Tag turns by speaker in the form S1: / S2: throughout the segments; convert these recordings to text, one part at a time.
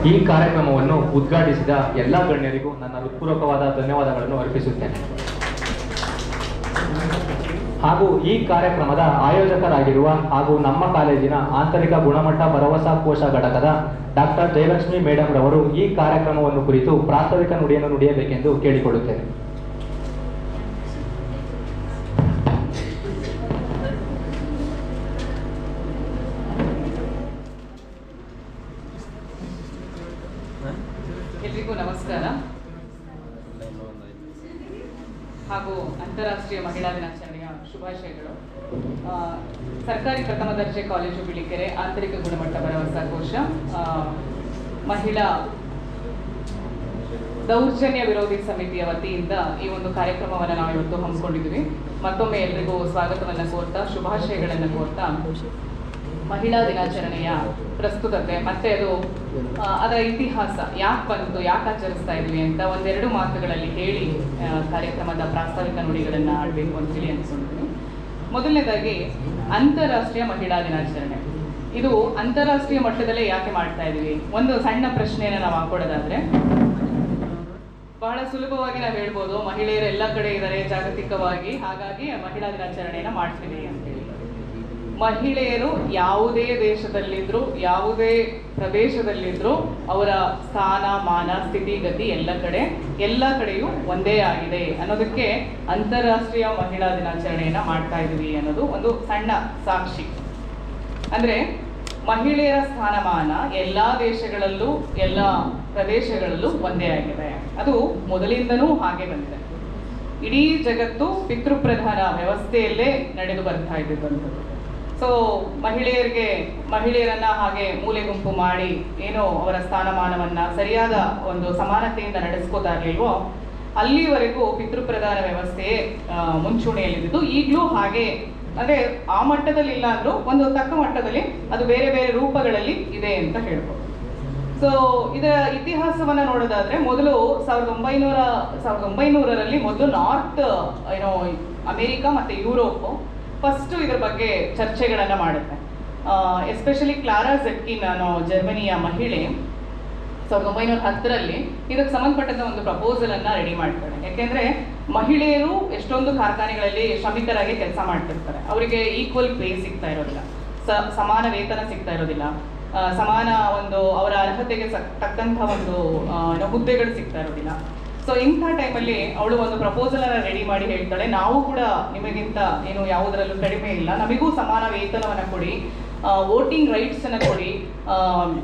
S1: ಈ ಕಾರ್ಯಕ್ರಮವನ್ನು ಉದ್ಘಾಟಿಸಿದ ಎಲ್ಲ ಗಣ್ಯರಿಗೂ ನನ್ನ ಹೃತ್ಪೂರ್ವಕವಾದ ಧನ್ಯವಾದಗಳನ್ನು ಅರ್ಪಿಸುತ್ತೇನೆ. ಹಾಗೂ ಈ ಕಾರ್ಯಕ್ರಮದ ಆಯೋಜಕರಾಗಿರುವ ಹಾಗೂ ನಮ್ಮ ಕಾಲೇಜಿನ ಆಂತರಿಕ ಗುಣಮಟ್ಟ ಭರವಸಾ ಕೋಶ ಘಟಕದ ಡಾಕ್ಟರ್ ಜಯಲಕ್ಷ್ಮಿ ಮೇಡಮ್ ರವರು ಈ ಕಾರ್ಯಕ್ರಮವನ್ನು ಕುರಿತು ಪ್ರಾಸ್ತಾವಿಕ ನುಡಿಯನ್ನು ನುಡಿಯಬೇಕೆಂದು ಕೇಳಿಕೊಳ್ಳುತ್ತೇನೆ.
S2: ಎಲ್ರಿಗೂ ನಮಸ್ಕಾರ ಹಾಗೂ ಅಂತಾರಾಷ್ಟ್ರೀಯ ಮಹಿಳಾ ದಿನಾಚರಣೆಯ ಶುಭಾಶಯಗಳು. ಸರ್ಕಾರಿ ಪ್ರಥಮ ದರ್ಜೆ ಕಾಲೇಜು ಬಿಳಿಕೆರೆ ಆಂತರಿಕ ಗುಣಮಟ್ಟ ಭರವಸಾ ಕೋಶ ಮಹಿಳಾ ದೌರ್ಜನ್ಯ ವಿರೋಧಿ ಸಮಿತಿಯ ವತಿಯಿಂದ ಈ ಒಂದು ಕಾರ್ಯಕ್ರಮವನ್ನು ನಾವು ಇವತ್ತು ಹಮ್ಮಿಕೊಂಡಿದ್ದೀವಿ. ಮತ್ತೊಮ್ಮೆ ಎಲ್ರಿಗೂ ಸ್ವಾಗತವನ್ನು ಕೋರ್ತಾ ಶುಭಾಶಯಗಳನ್ನು ಕೋರ್ತಾ ಮಹಿಳಾ ದಿನಾಚರಣೆಯ ಪ್ರಸ್ತುತತೆ ಮತ್ತೆ ಅದರ ಇತಿಹಾಸ ಯಾಕೆ ಬಂತು, ಯಾಕೆ ಆಚರಿಸ್ತಾ ಇದ್ವಿ ಅಂತ ಒಂದೆರಡು ಮಾತುಗಳಲ್ಲಿ ಹೇಳಿ ಕಾರ್ಯಕ್ರಮದ ಪ್ರಾಸ್ತಾವಿಕ ನುಡಿಗಳನ್ನು ಆಡಬೇಕು ಅಂತೇಳಿ ಅನ್ಕೊಂಡಿದ್ದೀನಿ. ಮೊದಲನೇದಾಗಿ ಅಂತಾರಾಷ್ಟ್ರೀಯ ಮಹಿಳಾ ದಿನಾಚರಣೆ, ಇದು ಅಂತಾರಾಷ್ಟ್ರೀಯ ಮಟ್ಟದಲ್ಲೇ ಯಾಕೆ ಮಾಡ್ತಾ ಇದೀವಿ? ಒಂದು ಸಣ್ಣ ಪ್ರಶ್ನೆಯನ್ನು ನಾವು ಹಾಕೊಡೋದಾದ್ರೆ ಬಹಳ ಸುಲಭವಾಗಿ ನಾವು ಹೇಳ್ಬೋದು, ಮಹಿಳೆಯರು ಎಲ್ಲ ಕಡೆ ಇದ್ದಾರೆ ಜಾಗತಿಕವಾಗಿ, ಹಾಗಾಗಿ ಮಹಿಳಾ ದಿನಾಚರಣೆಯನ್ನು ಮಾಡ್ತೀವಿ ಅಂತೇಳಿ. ಮಹಿಳೆಯರು ಯಾವುದೇ ದೇಶದಲ್ಲಿದ್ರು ಯಾವುದೇ ಪ್ರದೇಶದಲ್ಲಿದ್ರು ಅವರ ಸ್ಥಾನ ಮಾನ ಸ್ಥಿತಿಗತಿ ಎಲ್ಲ ಕಡೆಯೂ ಒಂದೇ ಆಗಿದೆ ಅನ್ನೋದಕ್ಕೆ ಅಂತಾರಾಷ್ಟ್ರೀಯ ಮಹಿಳಾ ದಿನಾಚರಣೆಯನ್ನ ಮಾಡ್ತಾ ಇದೀವಿ ಅನ್ನೋದು ಒಂದು ಸಣ್ಣ ಸಾಕ್ಷಿ. ಅಂದ್ರೆ ಮಹಿಳೆಯರ ಸ್ಥಾನಮಾನ ಎಲ್ಲ ದೇಶಗಳಲ್ಲೂ ಎಲ್ಲ ಪ್ರದೇಶಗಳಲ್ಲೂ ಒಂದೇ ಆಗಿದೆ. ಅದು ಮೊದಲಿಂದನೂ ಹಾಗೆ ಬಂದಿದೆ. ಇಡೀ ಜಗತ್ತು ಪಿತೃಪ್ರಧಾನ ವ್ಯವಸ್ಥೆಯಲ್ಲೇ ನಡೆದು ಬರ್ತಾ ಇದ್ದಂಥದ್ದು. ಸೊ ಮಹಿಳೆಯರನ್ನ ಹಾಗೆ ಮೂಲೆ ಗುಂಪು ಮಾಡಿ ಏನೋ ಅವರ ಸ್ಥಾನಮಾನವನ್ನ ಸರಿಯಾದ ಒಂದು ಸಮಾನತೆಯಿಂದ ನಡೆಸ್ಕೋತಾ ಇರಲಿಲ್ವೋ ಅಲ್ಲಿವರೆಗೂ ಪಿತೃಪ್ರಧಾನ ವ್ಯವಸ್ಥೆಯೇ ಮುಂಚೂಣಿಯಲ್ಲಿದ್ದು ಈಗಲೂ ಹಾಗೆ, ಅಂದ್ರೆ ಆ ಮಟ್ಟದಲ್ಲಿ ಇಲ್ಲ ಅಂದ್ರೂ ಒಂದು ತಕ್ಕ ಮಟ್ಟದಲ್ಲಿ ಅದು ಬೇರೆ ಬೇರೆ ರೂಪಗಳಲ್ಲಿ ಇದೆ ಅಂತ ಹೇಳ್ಬೋದು. ಸೊ ಇದರ ಇತಿಹಾಸವನ್ನ ನೋಡೋದಾದ್ರೆ ಮೊದಲು 1900ರಲ್ಲಿ ಮೊದಲು ನಾರ್ತ್ ಅಮೆರಿಕ ಮತ್ತೆ ಯುರೋಪ್ ಫಸ್ಟ್ ಇದ್ರ ಬಗ್ಗೆ ಚರ್ಚೆಗಳನ್ನ ಮಾಡುತ್ತೆ. ಎಸ್ಪೆಷಲಿ ಕ್ಲಾರಾ ಝೆಟ್ಕಿನ್ ಅನ್ನೋ ಜರ್ಮನಿಯ ಮಹಿಳೆ 1910ರಲ್ಲಿ ಇದಕ್ಕೆ ಸಂಬಂಧಪಟ್ಟಂತ ಒಂದು ಪ್ರಪೋಸಲ್ ಅನ್ನ ರೆಡಿ ಮಾಡ್ತಾರೆ. ಯಾಕೆಂದ್ರೆ ಮಹಿಳೆಯರು ಎಷ್ಟೊಂದು ಕಾರ್ಖಾನೆಗಳಲ್ಲಿ ಶ್ರಮಿಕರಾಗಿ ಕೆಲಸ ಮಾಡ್ತಿರ್ತಾರೆ, ಅವರಿಗೆ ಈಕ್ವಲ್ ಪೇ ಸಿಗ್ತಾ ಇರೋದಿಲ್ಲ, ಸಮಾನ ವೇತನ ಸಿಗ್ತಾ ಇರೋದಿಲ್ಲ, ಸಮಾನ ಒಂದು ಅವರ ಅರ್ಹತೆಗೆ ತಕ್ಕಂಥ ಒಂದು ಹುದ್ದೆಗಳು ಸಿಗ್ತಾ ಇರೋದಿಲ್ಲ. ಸೊ ಇಂಥ ಟೈಮಲ್ಲಿ ಅವಳು ಒಂದು ಪ್ರಪೋಸಲ್ ಅನ್ನ ರೆಡಿ ಮಾಡಿ ಹೇಳ್ತಾಳೆ, ನಾವು ಕೂಡ ನಿಮಗಿಂತ ಏನು ಯಾವುದರಲ್ಲೂ ಕಡಿಮೆ ಇಲ್ಲ, ನಮಗೂ ಸಮಾನ ವೇತನವನ್ನ ಕೊಡಿ, ವೋಟಿಂಗ್ ರೈಟ್ಸ್ ಅನ್ನ ಕೊಡಿ,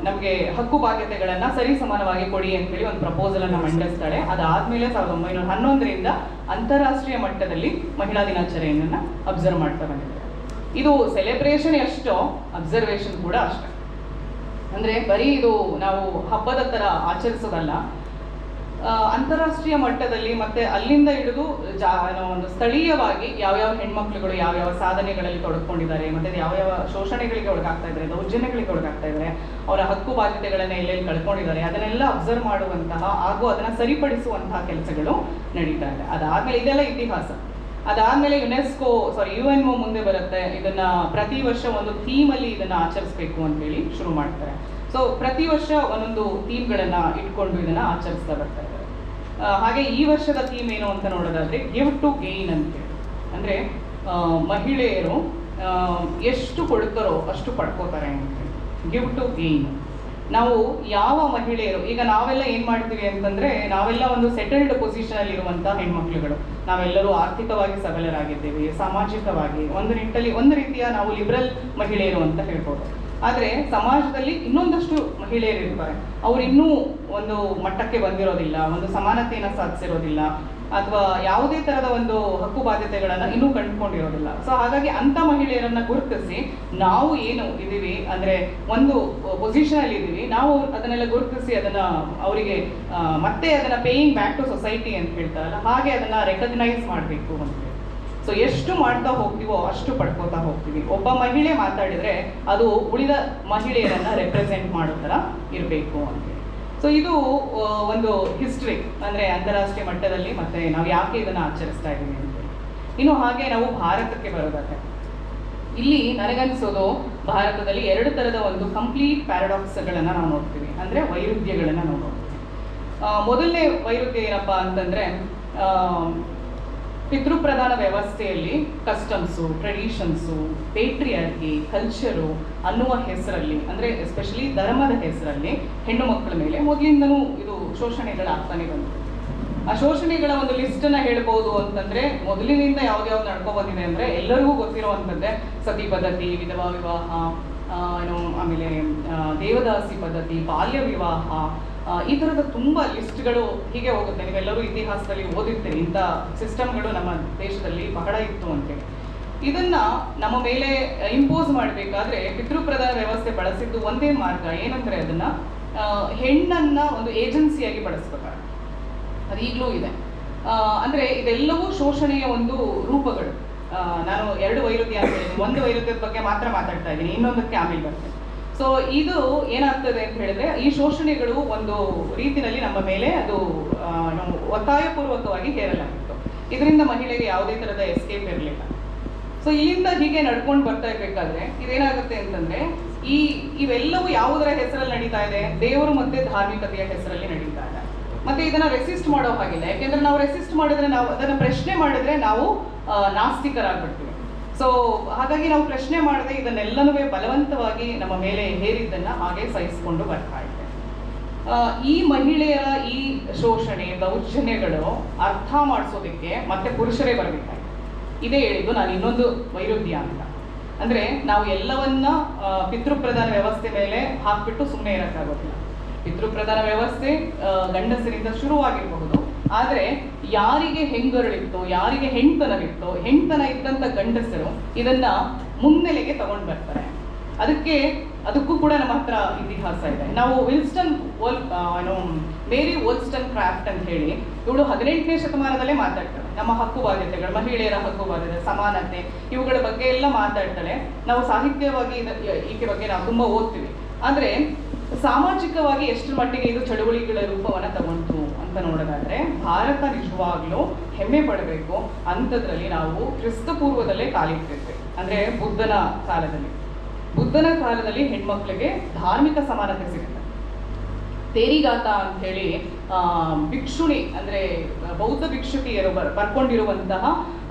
S2: ನಮಗೆ ಹಕ್ಕು ಬಾಧ್ಯತೆಗಳನ್ನ ಸರಿ ಸಮಾನವಾಗಿ ಕೊಡಿ ಅಂತ ಹೇಳಿ ಒಂದು ಪ್ರಪೋಸಲ್ ಅನ್ನ ಮಂಡಿಸ್ತಾಳೆ. ಅದಾದ್ಮೇಲೆ 1911ರಿಂದ ಅಂತಾರಾಷ್ಟ್ರೀಯ ಮಟ್ಟದಲ್ಲಿ ಮಹಿಳಾ ದಿನಾಚರಣೆಯನ್ನ ಅಬ್ಸರ್ವ್ ಮಾಡ್ತಾ ಬಂದಿದೆ. ಇದು ಸೆಲೆಬ್ರೇಷನ್ ಎಷ್ಟೋ ಅಬ್ಸರ್ವೇಷನ್ ಕೂಡ ಅಷ್ಟೇ. ಅಂದ್ರೆ ಬರೀ ಇದು ನಾವು ಹಬ್ಬದ ತರ ಆಚರಿಸೋದಲ್ಲ, ಅಂತಾರಾಷ್ಟ್ರೀಯ ಮಟ್ಟದಲ್ಲಿ ಮತ್ತೆ ಅಲ್ಲಿಂದ ಹಿಡಿದು ಒಂದು ಸ್ಥಳೀಯವಾಗಿ ಯಾವ್ಯಾವ ಹೆಣ್ಮಕ್ಳುಗಳು ಯಾವ್ಯಾವ ಸಾಧನೆಗಳಲ್ಲಿ ತೊಡಕೊಂಡಿದ್ದಾರೆ, ಮತ್ತೆ ಯಾವ್ಯಾವ ಶೋಷಣೆಗಳಿಗೆ ಒಳಗಾಗ್ತಾ ಇದ್ದಾರೆ, ದೌರ್ಜನ್ಯಗಳಿಗೆ ಒಳಗಾಗ್ತಾ ಇದ್ದಾರೆ, ಅವರ ಹಕ್ಕು ಬಾಧ್ಯತೆಗಳನ್ನ ಎಲ್ಲೆಲ್ಲಿ ಕಳ್ಕೊಂಡಿದ್ದಾರೆ ಅದನ್ನೆಲ್ಲ ಅಬ್ಸರ್ವ್ ಮಾಡುವಂತಹ ಹಾಗೂ ಅದನ್ನ ಸರಿಪಡಿಸುವಂತಹ ಕೆಲಸಗಳು ನಡೀತಾ ಇದೆ. ಅದಾದ್ಮೇಲೆ ಇದೆಲ್ಲ ಇತಿಹಾಸ. ಅದಾದ್ಮೇಲೆ UNO ಮುಂದೆ ಬರುತ್ತೆ, ಇದನ್ನ ಪ್ರತಿ ವರ್ಷ ಒಂದು ಥೀಮಲ್ಲಿ ಇದನ್ನ ಆಚರಿಸ್ಬೇಕು ಅಂತ ಹೇಳಿ ಶುರು ಮಾಡ್ತಾರೆ. ಸೊ ಪ್ರತಿ ವರ್ಷ ಒಂದೊಂದು ಥೀಮ್ಗಳನ್ನ ಇಟ್ಕೊಂಡು ಇದನ್ನ ಆಚರಿಸ್ತಾ ಬರ್ತಾ ಇದ್ದಾರೆ. ಹಾಗೆ ಈ ವರ್ಷದ ಥೀಮ್ ಏನು ಅಂತ ನೋಡೋದಾದ್ರೆ ಗಿವ್ ಟು ಗೇನ್ ಅಂತ ಹೇಳಿ, ಅಂದ್ರೆ ಮಹಿಳೆಯರು ಎಷ್ಟು ಕೊಡ್ತಾರೋ ಅಷ್ಟು ಪಡ್ಕೋತಾರೆ ಅಂತ. Give to gain. ನಾವು ಯಾವ ಮಹಿಳೆಯರು, ಈಗ ನಾವೆಲ್ಲ ಏನ್ ಮಾಡ್ತೀವಿ ಅಂತಂದ್ರೆ ನಾವೆಲ್ಲ ಒಂದು ಸೆಟಲ್ಡ್ ಪೊಸಿಷನ್ ಅಲ್ಲಿ ಇರುವಂತಹ ಹೆಣ್ಮಕ್ಳುಗಳು, ನಾವೆಲ್ಲರೂ ಆರ್ಥಿಕವಾಗಿ ಸಬಲರಾಗಿದ್ದೇವೆ, ಸಾಮಾಜಿಕವಾಗಿ ಒಂದು ರೀತಿಯ ನಾವು ಲಿಬರಲ್ ಮಹಿಳೆಯರು ಅಂತ ಹೇಳ್ಬೋದು. ಆದ್ರೆ ಸಮಾಜದಲ್ಲಿ ಇನ್ನೊಂದಷ್ಟು ಮಹಿಳೆಯರು ಇರ್ತಾರೆ, ಅವ್ರು ಇನ್ನೂ ಒಂದು ಮಟ್ಟಕ್ಕೆ ಬಂದಿರೋದಿಲ್ಲ, ಒಂದು ಸಮಾನತೆಯನ್ನು ಸಾಧಿಸಿರೋದಿಲ್ಲ, ಅಥವಾ ಯಾವುದೇ ತರದ ಒಂದು ಹಕ್ಕು ಬಾಧ್ಯತೆಗಳನ್ನ ಇನ್ನೂ ಕಂಡುಕೊಂಡಿರೋದಿಲ್ಲ. ಸೊ ಹಾಗಾಗಿ ಅಂತ ಮಹಿಳೆಯರನ್ನ ಗುರುತಿಸಿ ನಾವು ಏನು ಇದೀವಿ ಅಂದ್ರೆ ಒಂದು ಪೊಸಿಷನ್ ಅಲ್ಲಿ ಇದೀವಿ, ನಾವು ಅದನ್ನೆಲ್ಲ ಗುರುತಿಸಿ ಅದನ್ನ ಅವರಿಗೆ ಮತ್ತೆ ಅದನ್ನ ಪೇಯಿಂಗ್ ಬ್ಯಾಕ್ ಟು ಸೊಸೈಟಿ ಅಂತ ಹೇಳ್ತಾರಲ್ಲ, ಹಾಗೆ ಅದನ್ನ ರೆಕಗ್ನೈಸ್ ಮಾಡಬೇಕು ಅಂತ. ಸೊ ಎಷ್ಟು ಮಾಡ್ತಾ ಹೋಗ್ತೀವೋ ಅಷ್ಟು ಪಡ್ಕೋತಾ ಹೋಗ್ತೀವಿ. ಒಬ್ಬ ಮಹಿಳೆ ಮಾತಾಡಿದ್ರೆ ಅದು ಉಳಿದ ಮಹಿಳೆಯರನ್ನ ರೆಪ್ರೆಸೆಂಟ್ ಮಾಡೋ ಥರ ಇರಬೇಕು ಅಂತ. ಸೊ ಇದು ಒಂದು ಹಿಸ್ಟ್ರಿ, ಅಂದ್ರೆ ಅಂತಾರಾಷ್ಟ್ರೀಯ ಮಟ್ಟದಲ್ಲಿ ಮತ್ತೆ ನಾವು ಯಾಕೆ ಇದನ್ನ ಆಚರಿಸ್ತಾ ಇದ್ದೀವಿ ಅಂತ. ಇನ್ನು ಹಾಗೆ ನಾವು ಭಾರತಕ್ಕೆ ಬರೋದಾದ್ರೆ ಇಲ್ಲಿ ನನಗನ್ಸೋದು ಭಾರತದಲ್ಲಿ 2 ಥರದ ಒಂದು ಕಂಪ್ಲೀಟ್ ಪ್ಯಾರಾಡಾಕ್ಸ್ಗಳನ್ನು ನಾವು ನೋಡ್ತೀವಿ, ಅಂದರೆ ವೈರುಧ್ಯಗಳನ್ನು ನಾವು ನೋಡ್ತೀವಿ. ಮೊದಲನೇ ವೈರುಧ್ಯ ಏನಪ್ಪಾ ಅಂತಂದರೆ, ಪಿತೃಪ್ರಧಾನ ವ್ಯವಸ್ಥೆಯಲ್ಲಿ ಕಸ್ಟಮ್ಸು, ಟ್ರೆಡಿಷನ್ಸು, ಪೇಟ್ರಿಯಾರ್ಕಿ, ಕಲ್ಚರು ಅನ್ನುವ ಹೆಸರಲ್ಲಿ, ಅಂದರೆ ಎಸ್ಪೆಷಲಿ ಧರ್ಮದ ಹೆಸರಲ್ಲಿ ಹೆಣ್ಣು ಮಕ್ಕಳ ಮೇಲೆ ಮೊದಲಿಂದನೂ ಇದು ಶೋಷಣೆಗಳಾಗ್ತಾನೆ ಬಂತು. ಆ ಶೋಷಣೆಗಳ ಒಂದು ಲಿಸ್ಟನ್ನು ಹೇಳ್ಬೋದು ಅಂತಂದರೆ, ಮೊದಲಿನಿಂದ ಯಾವ್ದು ನಡ್ಕೊ ಬಂದಿದೆ ಅಂದರೆ ಎಲ್ಲರಿಗೂ ಗೊತ್ತಿರುವಂಥದ್ದೇ ಸತಿ ಪದ್ಧತಿ, ವಿಧವಾ ವಿವಾಹ, ಆಮೇಲೆ ದೇವದಾಸಿ ಪದ್ಧತಿ, ಬಾಲ್ಯ ವಿವಾಹ, ಈ ಥರದ ತುಂಬ ಲಿಸ್ಟ್ಗಳು ಹೀಗೆ ಹೋಗುತ್ತೆ. ನೀವೆಲ್ಲರೂ ಇತಿಹಾಸದಲ್ಲಿ ಓದಿರ್ತೀರಿ, ಇಂಥ ಸಿಸ್ಟಮ್ಗಳು ನಮ್ಮ ದೇಶದಲ್ಲಿ ಬಹಳ ಇತ್ತು ಅಂತೇಳಿ. ಇದನ್ನು ನಮ್ಮ ಮೇಲೆ ಇಂಪೋಸ್ ಮಾಡಬೇಕಾದ್ರೆ ಪಿತೃಪ್ರಧಾನ ವ್ಯವಸ್ಥೆ ಬಳಸಿದ್ದು ಒಂದೇ ಮಾರ್ಗ ಏನಂದರೆ, ಅದನ್ನು ಹೆಣ್ಣನ್ನು ಒಂದು ಏಜೆನ್ಸಿಯಾಗಿ ಬಳಸ್ಬೇಕಾದ್ರೆ ಅದು ಈಗಲೂ ಇದೆ. ಅಂದರೆ ಇದೆಲ್ಲವೂ ಶೋಷಣೆಯ ಒಂದು ರೂಪಗಳು. ನಾನು 2 ವೈರುಧ್ಯ ಅಂತ ಹೇಳಿದ್ದೀನಿ, ಒಂದು ವೈರುಧ್ಯದ ಬಗ್ಗೆ ಮಾತ್ರ ಮಾತಾಡ್ತಾ ಇದ್ದೀನಿ, ಇನ್ನೊಂದಕ್ಕೆ ಆಮೇಲೆ ಬರ್ತೇನೆ. ಸೊ ಇದು ಏನಾಗ್ತದೆ ಅಂತ ಹೇಳಿದ್ರೆ, ಈ ಶೋಷಣೆಗಳು ಒಂದು ರೀತಿಯಲ್ಲಿ ನಮ್ಮ ಮೇಲೆ ಅದು ಒತ್ತಾಯಪೂರ್ವಕವಾಗಿ ಹೇರಲಾಗಿತ್ತು. ಇದರಿಂದ ಮಹಿಳೆಗೆ ಯಾವುದೇ ಥರದ ಎಸ್ಕೇಪ್ ಇರಲಿಲ್ಲ. ಸೊ ಇಲ್ಲಿಂದ ಹೀಗೆ ನಡ್ಕೊಂಡು ಬರ್ತಾ ಇರಬೇಕಾದ್ರೆ ಇದೇನಾಗುತ್ತೆ ಅಂತಂದ್ರೆ, ಇವೆಲ್ಲವೂ ಯಾವುದರ ಹೆಸರಲ್ಲಿ ನಡೀತಾ ಇದೆ? ದೇವರು ಮತ್ತೆ ಧಾರ್ಮಿಕತೆಯ ಹೆಸರಲ್ಲಿ ನಡೀತಾ ಇದೆ. ಮತ್ತೆ ಇದನ್ನ ರೆಸಿಸ್ಟ್ ಮಾಡೋ ಹಾಗಿಲ್ಲ, ಯಾಕೆಂದ್ರೆ ನಾವು ರೆಸಿಸ್ಟ್ ಮಾಡಿದ್ರೆ, ನಾವು ಅದನ್ನ ಪ್ರಶ್ನೆ ಮಾಡಿದ್ರೆ ನಾವು ನಾಸ್ತಿಕರಾಗ್ಬಿಡ್ತೀವಿ. ಸೊ ಹಾಗಾಗಿ ನಾವು ಪ್ರಶ್ನೆ ಮಾಡದೆ ಇದನ್ನೆಲ್ಲನೂ ಬಲವಂತವಾಗಿ ನಮ್ಮ ಮೇಲೆ ಹೇರಿದ್ದನ್ನ ಹಾಗೆ ಸಹಿಸಿಕೊಂಡು ಬರ್ತಾ ಇದೆ. ಈ ಮಹಿಳೆಯರ ಈ ಶೋಷಣೆ, ದೌರ್ಜನ್ಯಗಳು ಅರ್ಥ ಮಾಡಿಸೋದಕ್ಕೆ ಮತ್ತೆ ಪುರುಷರೇ ಬರಬೇಕಾಗಿದೆ. ಇದೇ ಹೇಳಿದ್ದು ನಾನು ಇನ್ನೊಂದು ವೈರುಧ್ಯ ಅಂತ. ಅಂದ್ರೆ ನಾವು ಎಲ್ಲವನ್ನ ಪಿತೃಪ್ರಧಾನ ವ್ಯವಸ್ಥೆ ಮೇಲೆ ಹಾಕ್ಬಿಟ್ಟು ಸುಮ್ಮನೆ ಇರೋಕ್ಕಾಗೋದಿಲ್ಲ. ಪಿತೃಪ್ರಧಾನ ವ್ಯವಸ್ಥೆ ಗಂಡಸರಿಂದ ಶುರುವಾಗಿರಬಹುದು, ಆದರೆ ಯಾರಿಗೆ ಹೆಂಗರಳಿತ್ತೋ, ಯಾರಿಗೆ ಹೆಣ್ತನವಿತ್ತೋ, ಹೆಣ್ತನ ಇದ್ದಂಥ ಗಂಡಸರು ಇದನ್ನ ಮುನ್ನೆಲೆಗೆ ತಗೊಂಡು ಬರ್ತಾರೆ. ಅದಕ್ಕೂ ಕೂಡ ನಮ್ಮ ಹತ್ರ ಇತಿಹಾಸ ಇದೆ. ನಾವು ಮೇರಿ ವೋಲ್ಸ್ಟನ್ ಕ್ರಾಫ್ಟ್ ಅಂತ ಹೇಳಿ, ಇವಳು 18ನೇ ಶತಮಾನದಲ್ಲೇ ಮಾತಾಡ್ತಾಳೆ. ನಮ್ಮ ಹಕ್ಕು ಬಾಧ್ಯತೆಗಳು, ಮಹಿಳೆಯರ ಹಕ್ಕು ಬಾಧ್ಯತೆ, ಸಮಾನತೆ, ಇವುಗಳ ಬಗ್ಗೆ ಎಲ್ಲ ಮಾತಾಡ್ತಾಳೆ. ನಾವು ಸಾಹಿತ್ಯವಾಗಿ ಈಕೆ ಬಗ್ಗೆ ನಾವು ತುಂಬ ಓದ್ತೀವಿ. ಆದರೆ ಸಾಮಾಜಿಕವಾಗಿ ಎಷ್ಟರ ಮಟ್ಟಿಗೆ ಇದು ಚಳುವಳಿಗಳ ರೂಪವನ್ನು ತಗೊಂತು ಅಂತ ನೋಡೋದಾದ್ರೆ, ಭಾರತ ನಿಜವಾಗ್ಲೂ ಹೆಮ್ಮೆ ಪಡಬೇಕು. ಅಂಥದ್ರಲ್ಲಿ ನಾವು ಕ್ರಿಸ್ತ ಪೂರ್ವದಲ್ಲೇ ಕಾಲಿಟ್ಟಿರ್ತೀವಿ. ಅಂದರೆ ಬುದ್ಧನ ಕಾಲದಲ್ಲಿ ಹೆಣ್ಮಕ್ಳಿಗೆ ಧಾರ್ಮಿಕ ಸಮಾನತೆ ಸಿಗುತ್ತೆ. ತೇರಿಗಾತ ಅಂತ ಹೇಳಿ ಭಿಕ್ಷುಣಿ, ಅಂದರೆ ಬೌದ್ಧ ಭಿಕ್ಷುಕಿಯರು ಬರ್ಕೊಂಡಿರುವಂತಹ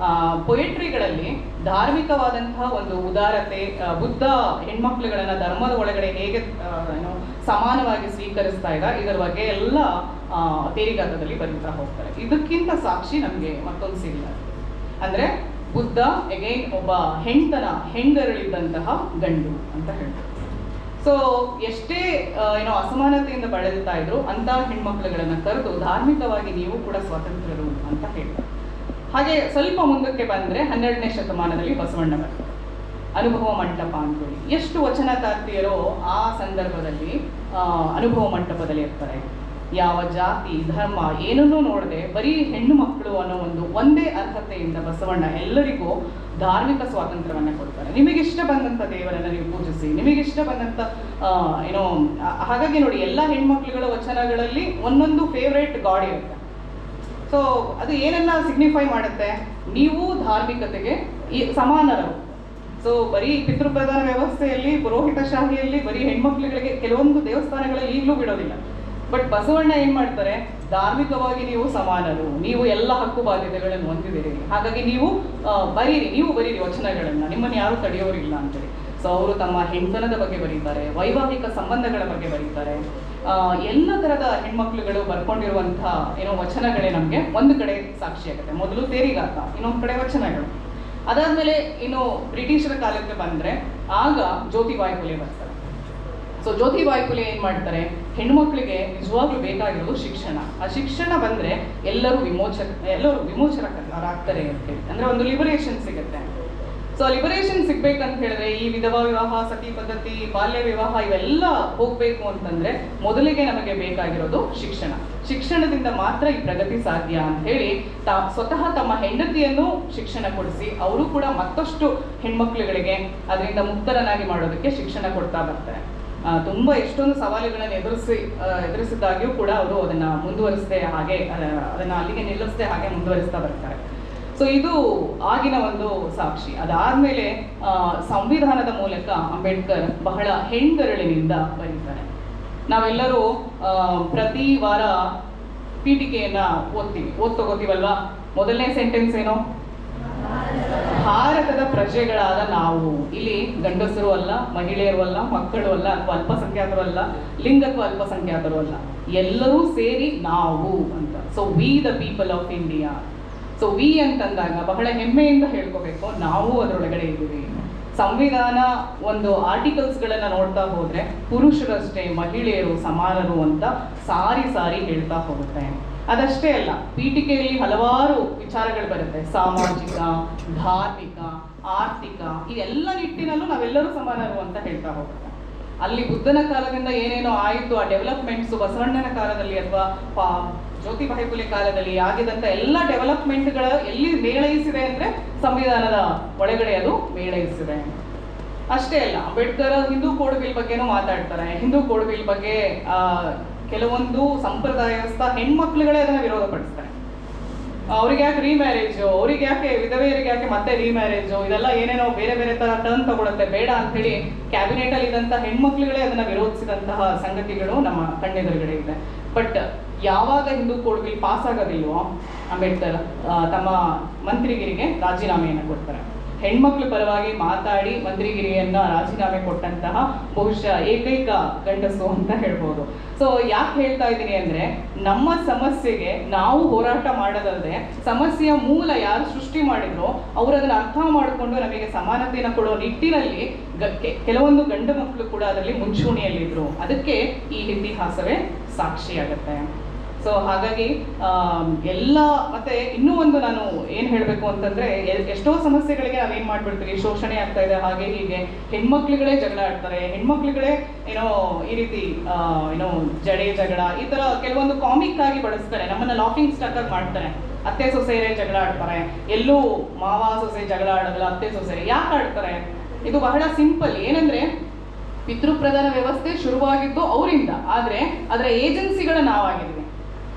S2: ಪೊಯೆಟ್ರಿಗಳಲ್ಲಿ ಧಾರ್ಮಿಕವಾದಂತಹ ಒಂದು ಉದಾರತೆ, ಬುದ್ಧ ಹೆಣ್ಮಕ್ಳುಗಳನ್ನ ಧರ್ಮದ ಒಳಗಡೆ ಹೇಗೆ ಸಮಾನವಾಗಿ ಸ್ವೀಕರಿಸ್ತಾ ಇದ್ದ, ಇದರ ಬಗ್ಗೆ ಎಲ್ಲ ತೇರಿಗಾತದಲ್ಲಿ ಬರೀತಾ ಹೋಗ್ತಾರೆ. ಇದಕ್ಕಿಂತ ಸಾಕ್ಷಿ ನಮಗೆ ಮತ್ತೊಂದು ಸಿಗಲ್ಲ. ಅಂದರೆ ಬುದ್ಧ ಎಗೈನ್ ಒಬ್ಬ ಹೆಂಗರಳಿದ್ದಂತಹ ಗಂಡು ಅಂತ ಹೇಳ್ತಾರೆ. ಸೊ ಎಷ್ಟೇ ಅಸಮಾನತೆಯಿಂದ ಬಳಲ್ತಾ ಇದ್ರು ಅಂತಹ ಹೆಣ್ಮಕ್ಳುಗಳನ್ನ ಕರೆದು ಧಾರ್ಮಿಕವಾಗಿ ನೀವು ಕೂಡ ಸ್ವತಂತ್ರರು ಅಂತ ಹೇಳ್ತಾರೆ. ಹಾಗೆ ಸ್ವಲ್ಪ ಮುಂದಕ್ಕೆ ಬಂದ್ರೆ 12ನೇ ಶತಮಾನದಲ್ಲಿ ಬಸವಣ್ಣ ಬರ್ತಾರೆ. ಅನುಭವ ಮಂಟಪ ಅಂತೇಳಿ ಎಷ್ಟು ವಚನಕಾರ್ತಿಯರೋ ಆ ಸಂದರ್ಭದಲ್ಲಿ ಅನುಭವ ಮಂಟಪದಲ್ಲಿ ಇರ್ತಾರೆ. ಯಾವ ಜಾತಿ ಧರ್ಮ ಏನನ್ನೂ ನೋಡದೆ ಬರೀ ಹೆಣ್ಣು ಮಕ್ಕಳು ಅನ್ನೋ ಒಂದೇ ಅರ್ಹತೆಯಿಂದ ಬಸವಣ್ಣ ಎಲ್ಲರಿಗೂ ಧಾರ್ಮಿಕ ಸ್ವಾತಂತ್ರ್ಯವನ್ನ ಕೊಡ್ತಾರೆ. ನಿಮಗಿಷ್ಟ ಬಂದಂಥ ದೇವರನ್ನ ನೀವು ಪೂಜಿಸಿ, ನಿಮಗಿಷ್ಟ ಬಂದಂಥ ಹಾಗಾಗಿ ನೋಡಿ, ಎಲ್ಲ ಹೆಣ್ಮಕ್ಳುಗಳ ವಚನಗಳಲ್ಲಿ ಒಂದೊಂದು ಫೇವ್ರೇಟ್ ಗಾಡ್ ಇರುತ್ತೆ. ಸೊ ಅದು ಏನನ್ನ ಸಿಗ್ನಿಫೈ ಮಾಡುತ್ತೆ? ನೀವು ಧಾರ್ಮಿಕತೆಗೆ ಸಮಾನರು. ಸೊ ಬರೀ ಪಿತೃಪ್ರಧಾನ ವ್ಯವಸ್ಥೆಯಲ್ಲಿ, ಪುರೋಹಿತಶಾಹಿಯಲ್ಲಿ ಬರೀ ಹೆಣ್ಮಕ್ಳುಗಳಿಗೆ ಕೆಲವೊಂದು ದೇವಸ್ಥಾನಗಳಲ್ಲಿ ಈಗಲೂ ಬಿಡೋದಿಲ್ಲ. ಬಟ್ ಬಸವಣ್ಣ ಏನ್ ಮಾಡ್ತಾರೆ? ಧಾರ್ಮಿಕವಾಗಿ ನೀವು ಸಮಾನರು, ನೀವು ಎಲ್ಲ ಹಕ್ಕು ಬಾಧ್ಯತೆಗಳನ್ನು ಹೊಂದಿದ್ದೀರಿ, ಹಾಗಾಗಿ ನೀವು ಬರೀರಿ ವಚನಗಳನ್ನ, ನಿಮ್ಮನ್ನು ಯಾರು ತಡೆಯೋರಿಲ್ಲ ಅಂತೇಳಿ. ಸೊ ಅವರು ತಮ್ಮ ಹೆಣ್ತನದ ಬಗ್ಗೆ ಬರೀತಾರೆ, ವೈವಾಹಿಕ ಸಂಬಂಧಗಳ ಬಗ್ಗೆ ಬರೀತಾರೆ. ಎಲ್ಲ ತರದ ಹೆಣ್ಮಕ್ಳುಗಳು ಬರ್ಕೊಂಡಿರುವಂತಹ ವಚನಗಳೇ ನಮಗೆ ಒಂದು ಕಡೆ ಸಾಕ್ಷಿಯಾಗುತ್ತೆ. ಮೊದಲು ತೇರಿಗಾತ, ಇನ್ನೊಂದು ಕಡೆ ವಚನಗಳು. ಅದಾದ್ಮೇಲೆ ಇನ್ನು ಬ್ರಿಟಿಷರ ಕಾಲಕ್ಕೆ ಬಂದ್ರೆ ಆಗ ಜ್ಯೋತಿಬಾಯಿ ಫುಲೆ ಬರ್ತಾರೆ. ಸೊ ಜ್ಯೋತಿಬಾಯಿ ಫುಲೆ ಏನ್ ಮಾಡ್ತಾರೆ? ಹೆಣ್ಮಕ್ಳಿಗೆ ನಿಜವಾಗ್ಲೂ ಬೇಕಾಗಿರೋದು ಶಿಕ್ಷಣ. ಆ ಶಿಕ್ಷಣ ಬಂದ್ರೆ ಎಲ್ಲರೂ ವಿಮೋಚಕರಾಗ್ತಾರೆ ಅಂತೇಳಿ, ಅಂದ್ರೆ ಒಂದು ಲಿಬರೇಷನ್ ಸಿಗುತ್ತೆ. ಸೊ ಲಿಬರೇಷನ್ ಸಿಗ್ಬೇಕಂತ ಹೇಳಿದ್ರೆ ಈ ವಿಧವಾ ವಿವಾಹ, ಸತಿ ಪದ್ಧತಿ, ಬಾಲ್ಯ ವಿವಾಹ ಇವೆಲ್ಲ ಹೋಗ್ಬೇಕು ಅಂತಂದ್ರೆ ಮೊದಲಿಗೆ ನಮಗೆ ಬೇಕಾಗಿರೋದು ಶಿಕ್ಷಣ. ಶಿಕ್ಷಣದಿಂದ ಮಾತ್ರ ಈ ಪ್ರಗತಿ ಸಾಧ್ಯ ಅಂತ ಹೇಳಿ ಸ್ವತಃ ತಮ್ಮ ಹೆಂಡತಿಯನ್ನು ಶಿಕ್ಷಣ ಕೊಡಿಸಿ ಅವರು ಕೂಡ ಮತ್ತಷ್ಟು ಹೆಣ್ಮಕ್ಳುಗಳಿಗೆ ಅದರಿಂದ ಮುಕ್ತರನ್ನಾಗಿ ಮಾಡೋದಕ್ಕೆ ಶಿಕ್ಷಣ ಕೊಡ್ತಾ ಬರ್ತಾರೆ. ತುಂಬಾ ಎಷ್ಟೊಂದು ಸವಾಲುಗಳನ್ನು ಎದುರಿಸಿದಾಗ್ಯೂ ಕೂಡ ಅವರು ಅದನ್ನ ಮುಂದುವರಿಸದೆ ಹಾಗೆ ಅದನ್ನ ಅಲ್ಲಿಗೆ ನಿಲ್ಲಿಸದೆ ಹಾಗೆ ಮುಂದುವರಿಸ್ತಾ ಬರ್ತಾರೆ. ಸೊ ಇದು ಆಗಿನ ಒಂದು ಸಾಕ್ಷಿ. ಅದಾದ್ಮೇಲೆ ಸಂವಿಧಾನದ ಮೂಲಕ ಅಂಬೇಡ್ಕರ್ ಬಹಳ ಹೆಣ್ಗರಳಿನಿಂದ ಬರೀತಾರೆ. ನಾವೆಲ್ಲರೂ ಪ್ರತಿ ವಾರ ಪೀಠಿಕೆಯನ್ನ ಓದ್ತಗೋತೀವಲ್ವಾ? ಮೊದಲನೇ ಸೆಂಟೆನ್ಸ್ ಏನು? ಭಾರತದ ಪ್ರಜೆಗಳಾದ ನಾವು. ಇಲ್ಲಿ ಗಂಡಸರು ಅಲ್ಲ, ಮಹಿಳೆಯರು ಅಲ್ಲ, ಮಕ್ಕಳು ಅಲ್ಲ, ಅಥವಾ ಅಲ್ಪಸಂಖ್ಯಾತರು ಅಲ್ಲ, ಲಿಂಗ ಅಥವಾ ಅಲ್ಪಸಂಖ್ಯಾತರು ಅಲ್ಲ, ಎಲ್ಲರೂ ಸೇರಿ ನಾವು ಅಂತ. So we the people of India. So we ಅಂತಂದಾಗ ಬಹಳ ಹೆಮ್ಮೆಯಿಂದ ಹೇಳ್ಕೋಬೇಕು, ನಾವು ಅದರೊಳಗಡೆ ಇದ್ದೀವಿ. ಸಂವಿಧಾನ ಒಂದು ಆರ್ಟಿಕಲ್ಸ್ಗಳನ್ನು ನೋಡ್ತಾ ಹೋದ್ರೆ ಪುರುಷರಷ್ಟೇ ಮಹಿಳೆಯರು ಸಮಾನರು ಅಂತ ಸಾರಿ ಸಾರಿ ಹೇಳ್ತಾ ಹೋಗುತ್ತೆ. ಅದಷ್ಟೇ ಅಲ್ಲ, ಪೀಠಿಕೆಯಲ್ಲಿ ಹಲವಾರು ವಿಚಾರಗಳು ಬರುತ್ತೆ. ಸಾಮಾಜಿಕ, ಧಾರ್ಮಿಕ, ಆರ್ಥಿಕ, ಇದೆಲ್ಲ ನಿಟ್ಟಿನಲ್ಲೂ ನಾವೆಲ್ಲರೂ ಸಮಾನರು ಅಂತ ಹೇಳ್ತಾ ಹೋಗುತ್ತೆ. ಅಲ್ಲಿ ಬುದ್ಧನ ಕಾಲದಿಂದ ಏನೇನೋ ಆಯಿತು, ಆ ಡೆವಲಪ್ಮೆಂಟ್ಸು ಬಸವಣ್ಣನ ಕಾಲದಲ್ಲಿ ಅಥವಾ ಜ್ಯೋತಿಬಾಯಿ ಫುಲೆ ಕಾಲದಲ್ಲಿ ಆಗಿದಂಥ ಎಲ್ಲ ಡೆವಲಪ್ಮೆಂಟ್ಗಳ ಎಲ್ಲಿ ಮೇಳೈಸಿದೆ ಅಂದರೆ ಸಂವಿಧಾನದ ಒಳಗಡೆ ಅದು ಮೇಳೈಸಿದೆ. ಅಷ್ಟೇ ಅಲ್ಲ, ಅಂಬೇಡ್ಕರ್ ಹಿಂದೂ ಕೋಡ್ ಬಿಲ್ ಬಗ್ಗೆನೂ ಮಾತಾಡ್ತಾರೆ. ಹಿಂದೂ ಕೋಡ್ ಬಿಲ್ ಬಗ್ಗೆ ಕೆಲವೊಂದು ಸಂಪ್ರದಾಯಸ್ಥ ಹೆಣ್ಮಕ್ಳುಗಳೇ ಅದನ್ನ ವಿರೋಧ ಪಡಿಸ್ತಾರೆ. ಅವ್ರಿಗೆ ಯಾಕೆ ರೀಮ್ಯಾರೇಜು, ಅವ್ರಿಗೆ ಯಾಕೆ ವಿಧವೆಯರಿಗೆ ಯಾಕೆ ಮತ್ತೆ ರೀಮ್ಯಾರೇಜು, ಇದೆಲ್ಲ ಏನೇನೋ ಬೇರೆ ಬೇರೆ ತರ ಟರ್ನ್ ತಗೊಳುತ್ತೆ, ಬೇಡ ಅಂತ ಹೇಳಿ ಕ್ಯಾಬಿನೆಟ್ ಅಲ್ಲಿ ಇದ್ದಂತಹ ಹೆಣ್ಮಕ್ಳುಗಳೇ ಅದನ್ನ ವಿರೋಧಿಸಿದಂತಹ ಸಂಗತಿಗಳು ನಮ್ಮ ಕಣ್ಣೆದುರುಗಡೆ ಇದೆ. ಬಟ್ ಯಾವಾಗ ಹಿಂದೂ ಕೋಡ್ ಬಿಲ್ ಪಾಸ್ ಆಗೋದಿಲ್ವೋ ಅಂಬೇಡ್ಕರ್ ತಮ್ಮ ಮಂತ್ರಿಗಿರಿಗೆ ರಾಜೀನಾಮೆಯನ್ನು ಕೊಡ್ತಾರೆ. ಹೆಣ್ಮಕ್ಳ ಪರವಾಗಿ ಮಾತಾಡಿ ಮಂತ್ರಿಗಿರಿಯನ್ನ ರಾಜೀನಾಮೆ ಕೊಟ್ಟಂತಹ ಬಹುಶಃ ಏಕೈಕ ಗಂಡಸು ಅಂತ ಹೇಳ್ಬೋದು. ಸೊ ಯಾಕೆ ಹೇಳ್ತಾ ಇದ್ದೀನಿ ಅಂದ್ರೆ, ನಮ್ಮ ಸಮಸ್ಯೆಗೆ ನಾವು ಹೋರಾಟ ಮಾಡೋದಲ್ಲದೆ ಸಮಸ್ಯೆಯ ಮೂಲ ಯಾರು ಸೃಷ್ಟಿ ಮಾಡಿದ್ರು ಅವರು ಅದನ್ನ ಅರ್ಥ ಮಾಡಿಕೊಂಡು ನಮಗೆ ಸಮಾನತೆಯನ್ನು ಕೊಡೋ ನಿಟ್ಟಿನಲ್ಲಿ ಕೆಲವೊಂದು ಗಂಡು ಮಕ್ಕಳು ಕೂಡ ಅದರಲ್ಲಿ ಮುಂಚೂಣಿಯಲ್ಲಿದ್ರು. ಅದಕ್ಕೆ ಈ ಇತಿಹಾಸವೇ ಸಾಕ್ಷಿಯಾಗತ್ತೆ. ಸೊ ಹಾಗಾಗಿ ಎಲ್ಲ ಮತ್ತೆ ಇನ್ನೂ ಒಂದು ನಾನು ಏನು ಹೇಳಬೇಕು ಅಂತಂದ್ರೆ, ಎಷ್ಟೋ ಸಮಸ್ಯೆಗಳಿಗೆ ನಾವೇನು ಮಾಡ್ಬಿಡ್ತೀವಿ, ಶೋಷಣೆ ಆಗ್ತಾ ಇದೆ ಹಾಗೆ ಹೀಗೆ, ಹೆಣ್ಮಕ್ಳುಗಳೇ ಜಗಳ ಆಡ್ತಾರೆ, ಹೆಣ್ಮಕ್ಳುಗಳೇ ಏನೋ ಈ ರೀತಿ ಏನೋ ಜಡೆ ಜಗಳ ಈ ತರ ಕೆಲವೊಂದು ಕಾಮಿಕ್ ಆಗಿ ಬಳಸ್ತಾರೆ, ನಮ್ಮನ್ನ ಲಾಫಿಂಗ್ ಸ್ಟಾಕ್ ಆಗಿ ಮಾಡ್ತಾರೆ. ಅತ್ತೆ ಸೊಸೆಯರೇ ಜಗಳ ಆಡ್ತಾರೆ, ಎಲ್ಲೂ ಮಾವ ಸೊಸೆ ಜಗಳ ಆಡೋದಿಲ್ಲ, ಅತ್ತೆ ಸೊಸೆ ಯಾಕೆ ಆಡ್ತಾರೆ? ಇದು ಬಹಳ ಸಿಂಪಲ್. ಏನಂದ್ರೆ ಪಿತೃಪ್ರಧಾನ ವ್ಯವಸ್ಥೆ ಶುರುವಾಗಿದ್ದು ಅವರಿಂದ, ಆದ್ರೆ ಅದರ ಏಜೆನ್ಸಿಗಳ ನಾವಾಗಿದ್ದೀವಿ.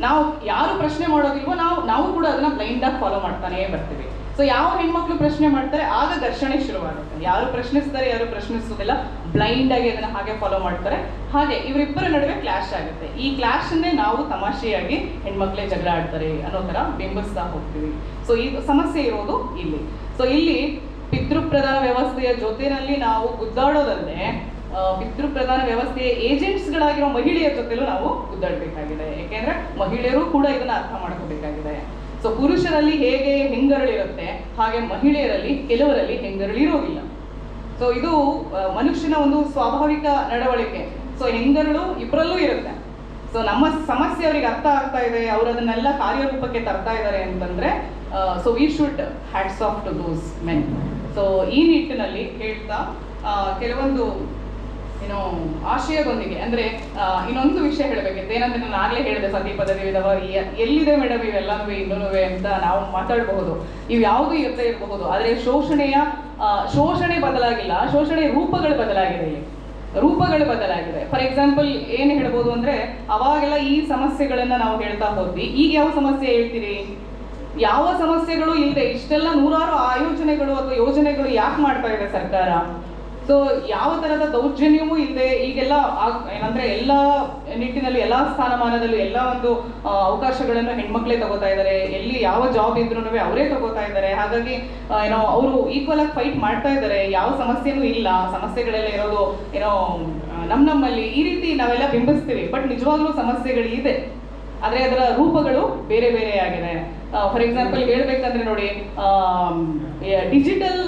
S2: ನಾವು ಯಾರು ಪ್ರಶ್ನೆ ಮಾಡೋದಿಲ್ವೋ ನಾವು ಕೂಡ ಅದನ್ನ ಬ್ಲೈಂಡ್ ಆಗಿ ಫಾಲೋ ಮಾಡ್ತಾನೆ ಬರ್ತೀವಿ. ಸೊ ಯಾವ ಹೆಣ್ಮಕ್ಳು ಪ್ರಶ್ನೆ ಮಾಡ್ತಾರೆ ಆಗ ಘರ್ಷಣೆ ಶುರುವಾಗುತ್ತೆ. ಯಾರು ಪ್ರಶ್ನಿಸ್ತಾರೆ ಯಾರು ಪ್ರಶ್ನಿಸೋದಿಲ್ಲ, ಬ್ಲೈಂಡ್ ಆಗಿ ಅದನ್ನ ಹಾಗೆ ಫಾಲೋ ಮಾಡ್ತಾರೆ. ಹಾಗೆ ಇವರಿಬ್ಬರ ನಡುವೆ ಕ್ಲಾಶ್ ಆಗುತ್ತೆ. ಈ ಕ್ಲಾಶ್ ಅನ್ನೇ ನಾವು ತಮಾಷೆಯಾಗಿ ಹೆಣ್ಮಕ್ಳೇ ಜಗಳ ಆಡ್ತಾರೆ ಅನ್ನೋ ತರ ಬಿಂಬಿಸ್ತಾ ಹೋಗ್ತೀವಿ. ಸೊ ಈ ಸಮಸ್ಯೆ ಇರೋದು ಇಲ್ಲಿ. ಸೊ ಇಲ್ಲಿ ಪಿತೃಪ್ರಧಾನ ವ್ಯವಸ್ಥೆಯ ಜೊತೆನಲ್ಲಿ ನಾವು ಗುದ್ದಾಡೋದಲ್ಲದೆ ಪಿತೃಪ್ರಧಾನ ವ್ಯವಸ್ಥೆಯ ಏಜೆಂಟ್ಸ್ಗಳಾಗಿರೋ ಮಹಿಳೆಯರ ಜೊತೆಲೂ ನಾವು ಗುದ್ದಾಡಬೇಕಾಗಿದೆ. ಯಾಕೆಂದ್ರೆ ಮಹಿಳೆಯರು ಕೂಡ ಇದನ್ನ ಅರ್ಥ ಮಾಡ್ಕೋಬೇಕಾಗಿದೆ. ಸೊ ಪುರುಷರಲ್ಲಿ ಹೇಗೆ ಹೆಂಗರಳಿರುತ್ತೆ ಹಾಗೆ ಮಹಿಳೆಯರಲ್ಲಿ ಕೆಲವರಲ್ಲಿ ಹೆಂಗರಳಿರೋದಿಲ್ಲ. ಸೊ ಇದು ಮನುಷ್ಯನ ಒಂದು ಸ್ವಾಭಾವಿಕ ನಡವಳಿಕೆ. ಸೊ ಹೆಂಗರಳು ಇಬ್ಬರಲ್ಲೂ ಇರುತ್ತೆ. ಸೊ ನಮ್ಮ ಸಮಸ್ಯೆ ಅವರಿಗೆ ಅರ್ಥ ಆಗ್ತಾ ಇದೆ, ಅವರು ಅದನ್ನೆಲ್ಲ ಕಾರ್ಯರೂಪಕ್ಕೆ ತರ್ತಾ ಇದ್ದಾರೆ ಅಂತಂದ್ರೆ so we should hats off to those men. So ಈ ನಿಟ್ಟಿನಲ್ಲಿ ಹೇಳ್ತಾ ಕೆಲವೊಂದು ಏನೋ ಆಶಯದೊಂದಿಗೆ ಅಂದ್ರೆ ಇನ್ನೊಂದು ವಿಷಯ ಹೇಳಬೇಕಿತ್ತು. ಏನಂದ್ರೆ ನಾನು ಆಗ್ಲೇ ಹೇಳಿದೆ, ಸತಿ ಪದವಿ ವಿಧವ ಎಲ್ಲಿದೆ ಮೇಡಮ್ ಇವೆಲ್ಲನೂ ಇನ್ನೂ ಅಂತ ನಾವು ಮಾತಾಡಬಹುದು. ಇವು ಯಾವುದು ಇರ್ತಾ ಇರಬಹುದು, ಆದರೆ ಶೋಷಣೆ ಬದಲಾಗಿಲ್ಲ, ಶೋಷಣೆ ರೂಪಗಳು ಬದಲಾಗಿದೆ. ಇಲ್ಲಿ ರೂಪಗಳು ಬದಲಾಗಿದೆ. ಫಾರ್ ಎಕ್ಸಾಂಪಲ್ ಏನ್ ಹೇಳ್ಬೋದು ಅಂದ್ರೆ, ಅವಾಗೆಲ್ಲ ಈ ಸಮಸ್ಯೆಗಳನ್ನ ನಾವು ಹೇಳ್ತಾ ಹೋದ್ವಿ, ಈಗ ಯಾವ ಸಮಸ್ಯೆ ಹೇಳ್ತೀರಿ? ಯಾವ ಸಮಸ್ಯೆಗಳು ಇಲ್ಲದೆ ಇಷ್ಟೆಲ್ಲ ನೂರಾರು ಆಯೋಜನೆಗಳು ಅಥವಾ ಯೋಜನೆಗಳು ಯಾಕೆ ಮಾಡ್ತಾ ಇದೆ ಸರ್ಕಾರ? ಸೊ ಯಾವ ತರದ ದೌರ್ಜನ್ಯವೂ ಇಲ್ಲದೆ ಈಗೆಲ್ಲ ಏನಂದ್ರೆ ಎಲ್ಲ ನಿಟ್ಟಿನಲ್ಲಿ ಎಲ್ಲ ಸ್ಥಾನಮಾನದಲ್ಲೂ ಎಲ್ಲ ಒಂದು ಅವಕಾಶಗಳನ್ನು ಹೆಣ್ಮಕ್ಳೇ ತಗೋತಾ ಇದ್ದಾರೆ. ಎಲ್ಲಿ ಯಾವ ಜಾಬ್ ಇದ್ರೂ ಅವರೇ ತಗೋತಾ ಇದ್ದಾರೆ. ಹಾಗಾಗಿ ಏನೋ ಅವರು ಈಕ್ವಲ್ ಆಗಿ ಫೈಟ್ ಮಾಡ್ತಾ ಇದ್ದಾರೆ. ಯಾವ ಸಮಸ್ಯೆನೂ ಇಲ್ಲ, ಸಮಸ್ಯೆಗಳೆಲ್ಲ ಇರೋದು ಏನೋ ನಮ್ಮಲ್ಲಿ ಈ ರೀತಿ ನಾವೆಲ್ಲ ಬಿಂಬಿಸ್ತೀವಿ. ಬಟ್ ನಿಜವಾಗ್ಲೂ ಸಮಸ್ಯೆಗಳಿದೆ, ಆದರೆ ಅದರ ರೂಪಗಳು ಬೇರೆ ಬೇರೆ ಆಗಿದೆ. ಫಾರ್ ಎಕ್ಸಾಂಪಲ್ ಹೇಳ್ಬೇಕಂದ್ರೆ ನೋಡಿ, ಡಿಜಿಟಲ್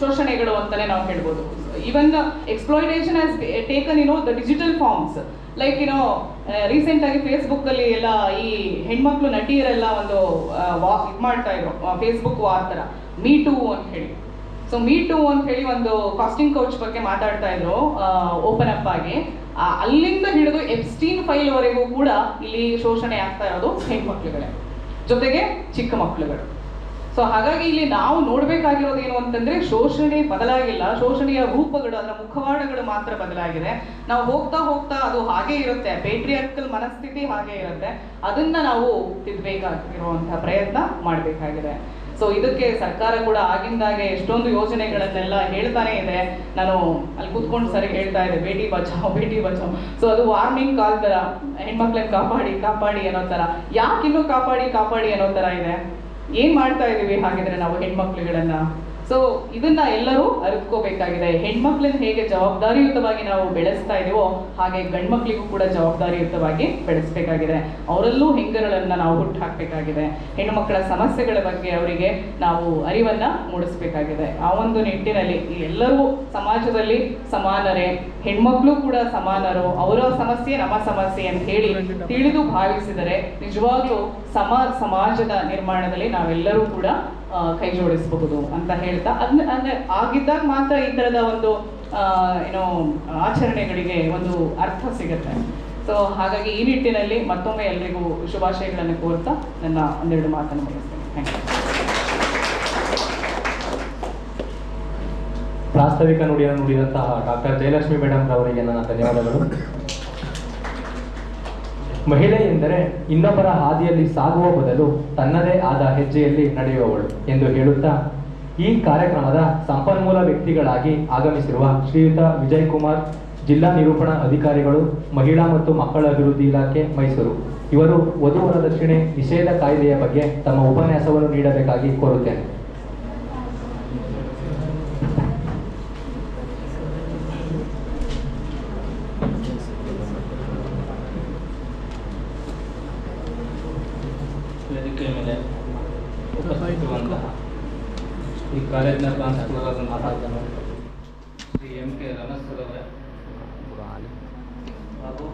S2: ಶೋಷಣೆಗಳು ಅಂತಾನೆ ನಾವು ಹೇಳ್ಬೋದು. Even exploitation has taken the digital forms. Like recent ಆಗಿ ಫೇಸ್ಬುಕ್ ಅಲ್ಲಿ ಎಲ್ಲ ಈ ಹೆಣ್ಮಕ್ಳು ನಟಿಯರೆಲ್ಲ ಒಂದು ಇದು ಮಾಡ್ತಾ ಇದ್ರು, ಫೇಸ್ಬುಕ್ ವಾರ್ ತರ, ಮೀ ಟೂ ಅಂತ ಹೇಳಿ. ಸೊ ಮೀ ಟೂ ಅಂತ ಹೇಳಿ ಒಂದು ಕಾಸ್ಟಿಂಗ್ ಕೌಚ್ ಬಗ್ಗೆ ಮಾತಾಡ್ತಾ ಇದ್ರು ಓಪನ್ ಅಪ್ ಆಗಿ. ಅಲ್ಲಿಂದ ಹಿಡಿದು ಎಪ್ಸ್ಟೀನ್ ಫೈಲ್ ವರೆಗೂ ಕೂಡ ಇಲ್ಲಿ ಶೋಷಣೆ ಆಗ್ತಾ ಇರೋದು ಹೆಣ್ಮಕ್ಳುಗಳೇ, ಜೊತೆಗೆ ಚಿಕ್ಕ ಮಕ್ಕಳುಗಳು. ಸೊ ಹಾಗಾಗಿ ಇಲ್ಲಿ ನಾವು ನೋಡ್ಬೇಕಾಗಿರೋದು ಏನು ಅಂತಂದ್ರೆ, ಶೋಷಣೆ ಬದಲಾಗಿಲ್ಲ, ಶೋಷಣೆಯ ರೂಪಗಳು, ಅದರ ಮುಖವಾಡಗಳು ಮಾತ್ರ ಬದಲಾಗಿದೆ. ನಾವು ಹೋಗ್ತಾ ಹೋಗ್ತಾ ಅದು ಹಾಗೆ ಇರುತ್ತೆ, ಪೇಟ್ರಿಯಾರ್ಕಲ್ ಮನಸ್ಥಿತಿ ಹಾಗೆ ಇರುತ್ತೆ. ಅದನ್ನ ನಾವು ತಿದ್ದಬೇಕಾಗಿರುವಂತಹ ಪ್ರಯತ್ನ ಮಾಡಬೇಕಾಗಿದೆ. ಸೊ ಇದಕ್ಕೆ ಸರ್ಕಾರ ಕೂಡ ಆಗಿಂದಾಗೆ ಎಷ್ಟೊಂದು ಯೋಜನೆಗಳನ್ನೆಲ್ಲ ಹೇಳ್ತಾನೆ ಇದೆ. ನಾನು ಅಲ್ಲಿ ಕೂತ್ಕೊಂಡು ಸರಿ ಹೇಳ್ತಾ ಇದೆ, ಬೇಟಿ ಬಚಾವ್ ಬೇಟಿ ಬಚಾವ್. ಸೊ ಅದು ವಾರ್ನಿಂಗ್ ಕಾಲ್ ತರ, ಹೆಣ್ಮಕ್ಳನ್ನ ಕಾಪಾಡಿ ಕಾಪಾಡಿ ಅನ್ನೋ ತರ. ಯಾಕೆ ಇನ್ನೂ ಕಾಪಾಡಿ ಕಾಪಾಡಿ ಅನ್ನೋ ತರ ಇದೆ? ಏನ್ ಮಾಡ್ತಾ ಇದೀವಿ ಹಾಗಿದ್ರೆ ನಾವು ಹೆಣ್ಮಕ್ಳುಗಳನ್ನ? ಸೊ ಇದನ್ನ ಎಲ್ಲರೂ ಅರಿತ್ಕೋಬೇಕಾಗಿದೆ. ಹೆಣ್ಮಕ್ಳನ್ನ ಹೇಗೆ ಜವಾಬ್ದಾರಿಯುತವಾಗಿ ನಾವು ಬೆಳೆಸ್ತಾ ಇದೀವೋ ಹಾಗೆ ಗಂಡ್ಮಕ್ಳಿಗೂ ಕೂಡ ಜವಾಬ್ದಾರಿಯುತವಾಗಿ ಬೆಳೆಸ್ಬೇಕಾಗಿದೆ. ಅವರಲ್ಲೂ ಹೆಂಗರಳನ್ನ ನಾವು ಹುಟ್ಟು ಹಾಕ್ಬೇಕಾಗಿದೆ. ಹೆಣ್ಣುಮಕ್ಕಳ ಸಮಸ್ಯೆಗಳ ಬಗ್ಗೆ ಅವರಿಗೆ ನಾವು ಅರಿವನ್ನ ಮೂಡಿಸ್ಬೇಕಾಗಿದೆ. ಆ ಒಂದು ನಿಟ್ಟಿನಲ್ಲಿ ಎಲ್ಲರೂ ಸಮಾಜದಲ್ಲಿ ಸಮಾನರೇ, ಹೆಣ್ಮಕ್ಳು ಕೂಡ ಸಮಾನರು, ಅವರ ಸಮಸ್ಯೆ ನಮ್ಮ ಸಮಸ್ಯೆ ಅಂತ ಹೇಳಿ ತಿಳಿದು ಭಾವಿಸಿದರೆ ನಿಜವಾಗ್ಲೂ ಸಮಾಜದ ನಿರ್ಮಾಣದಲ್ಲಿ ನಾವೆಲ್ಲರೂ ಕೂಡ ಕೈ ಜೋಡಿಸಬಹುದು ಅಂತ ಹೇಳ್ತಾ, ಅಂದ್ರೆ ಆಗಿದ್ದಾಗ ಮಾತ್ರ ಈ ತರದ ಒಂದು ಏನೋ ಆಚರಣೆಗಳಿಗೆ ಒಂದು ಅರ್ಥ ಸಿಗುತ್ತೆ. ಸೊ ಹಾಗಾಗಿ ಈ ನಿಟ್ಟಿನಲ್ಲಿ ಮತ್ತೊಮ್ಮೆ ಎಲ್ರಿಗೂ ಶುಭಾಶಯಗಳನ್ನು ಕೋರ್ತಾ ನನ್ನ ಒಂದೆರಡು ಮಾತನ್ನು ಮುಗಿಸ್ತೇನೆ. Thank you.
S1: ಪ್ರಾಸ್ತಾವಿಕ ನುಡಿಯನ್ನು ನುಡಿದಂತಹ ಡಾಕ್ಟರ್ ಜಯಲಕ್ಷ್ಮಿ ಮೇಡಮ್ ರವರಿಗೆ ನನ್ನ ಧನ್ಯವಾದಗಳು. ಮಹಿಳೆ ಎಂದರೆ ಇನ್ನೊಬ್ಬರ ಹಾದಿಯಲ್ಲಿ ಸಾಗುವ ಬದಲು ತನ್ನದೇ ಆದ ಹೆಜ್ಜೆಯಲ್ಲಿ ನಡೆಯುವವಳು ಎಂದು ಹೇಳುತ್ತಾ, ಈ ಕಾರ್ಯಕ್ರಮದ ಸಂಪನ್ಮೂಲ ವ್ಯಕ್ತಿಗಳಾಗಿ ಆಗಮಿಸಿರುವ ಶ್ರೀಯುತ ವಿಜಯ್ ಕುಮಾರ್, ಜಿಲ್ಲಾ ನಿರೂಪಣಾ ಅಧಿಕಾರಿಗಳು, ಮಹಿಳಾ ಮತ್ತು ಮಕ್ಕಳ ಅಭಿವೃದ್ಧಿ ಇಲಾಖೆ, ಮೈಸೂರು, ಇವರು ವಧು ವರದಕ್ಷಿಣೆ ನಿಷೇಧ ಕಾಯ್ದೆಯ ಬಗ್ಗೆ ತಮ್ಮ ಉಪನ್ಯಾಸವನ್ನು ನೀಡಬೇಕಾಗಿ ಕೋರುತ್ತೇನೆ.
S3: ವೇದಿಕೆ ಮೇಲೆ ಉಪಸ್ಥಿತರುವಂತಹ ಈ ಕಾಲೇಜಿನ ಪ್ರಾಂಶುಪಾಲರಾದಂತಹ ಶ್ರೀ ಎಂ ಕೆ ರಮೇಶ್ ಅವರೇ ಹಾಗೂ